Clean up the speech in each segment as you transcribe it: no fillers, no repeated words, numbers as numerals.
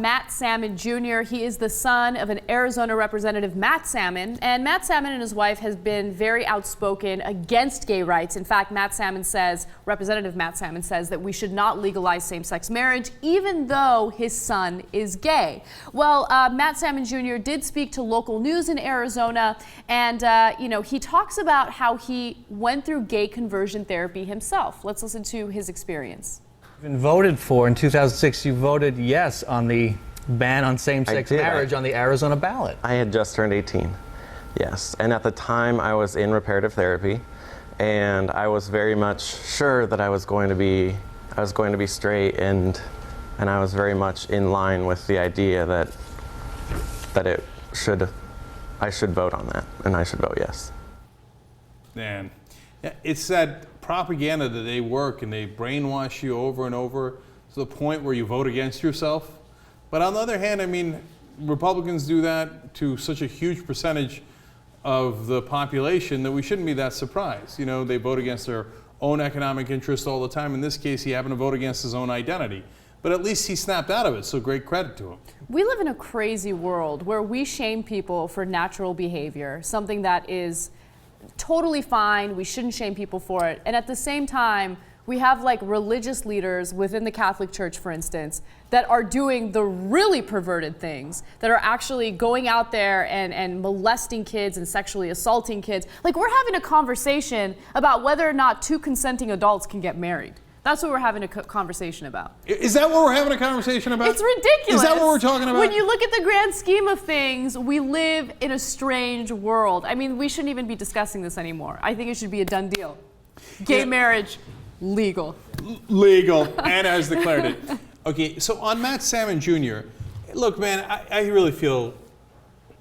Matt Salmon Jr. He is the son of an Arizona representative, Matt Salmon. And Matt Salmon and his wife has been very outspoken against gay rights. In fact, Representative Matt Salmon says that we should not legalize same-sex marriage, even though his son is gay. Well, Matt Salmon Jr. did speak to local news in Arizona, and he talks about how he went through gay conversion therapy himself. Let's listen to his experience. Been voted for in 2006. You voted yes on the ban on same-sex marriage on the Arizona ballot. I had just turned 18, yes, and at the time I was in reparative therapy, and I was very much sure that I was going to be straight, and I was very much in line with the idea that I should vote on that, and I should vote yes. Man, it's that propaganda that they work and they brainwash you over and over to the point where you vote against yourself. But on the other hand, I mean, Republicans do that to such a huge percentage of the population that we shouldn't be that surprised. You know, they vote against their own economic interests all the time. In this case, he happened to vote against his own identity. But at least he snapped out of it, so great credit to him. We live in a crazy world where we shame people for natural behavior, something that is totally fine. We shouldn't shame people for it. And at the same time, we have like religious leaders within the Catholic Church, for instance, that are doing the really perverted things, that are actually going out there and molesting kids and sexually assaulting kids. Like, we're having a conversation about whether or not two consenting adults can get married. That's what we're having a conversation about. Is that what we're having a conversation about? It's ridiculous. Is that what we're talking about? When you look at the grand scheme of things, we live in a strange world. I mean, we shouldn't even be discussing this anymore. I think it should be a done deal. Gay marriage, legal. Legal. Anna has declared it. Okay, so on Matt Salmon Jr., look, man, I really feel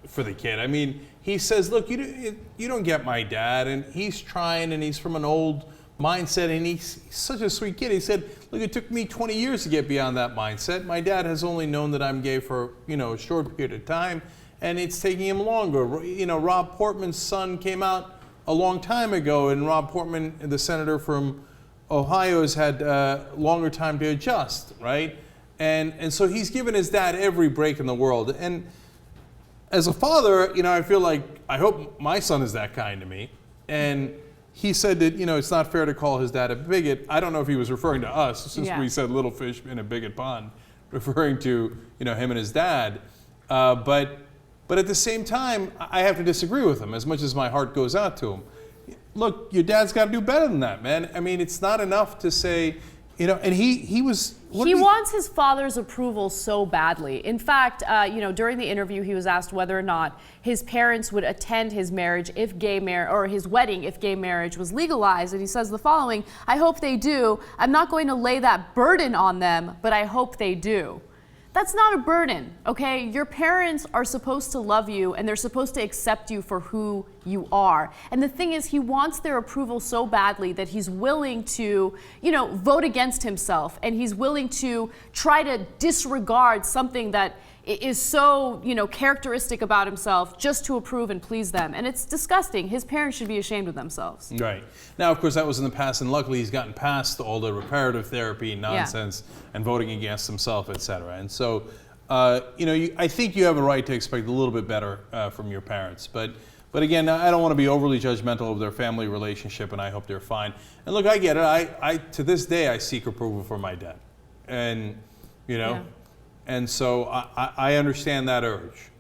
for the kid. I mean, he says, look, you don't get my dad, and he's trying, and he's from an old mindset, and he's such a sweet kid. He said, look, it took me 20 years to get beyond that mindset. My dad has only known that I'm gay for, a short period of time, and it's taking him longer. You know, Rob Portman's son came out a long time ago, and Rob Portman, the senator from Ohio, has had longer time to adjust, right? And so he's given his dad every break in the world. And as a father, I feel like, I hope my son is that kind to me. And he said that, it's not fair to call his dad a bigot. I don't know if he was referring to us, since we said little fish in a bigot pond, referring to, him and his dad. But at the same time, I have to disagree with him as much as my heart goes out to him. Look, your dad's got to do better than that, man. I mean, it's not enough to say, and he was... He wants his father's approval so badly. In fact, during the interview, he was asked whether or not his parents would attend his marriage if his wedding if gay marriage was legalized. And he says the following: "I hope they do. I'm not going to lay that burden on them, but I hope they do." That's not a burden, okay? Your parents are supposed to love you, and they're supposed to accept you for who you are. And the thing is, he wants their approval so badly that he's willing to, vote against himself, and he's willing to try to disregard something that is so, characteristic about himself just to approve and please them. And it's disgusting. His parents should be ashamed of themselves. Right. Now, of course, that was in the past, and luckily he's gotten past all the reparative therapy nonsense and voting against himself, et cetera. And so, I think you have a right to expect a little bit better from your parents. But again, I don't want to be overly judgmental of their family relationship, and I hope they're fine. And look, I get it. I to this day, I seek approval from my dad. And, And so I understand that urge.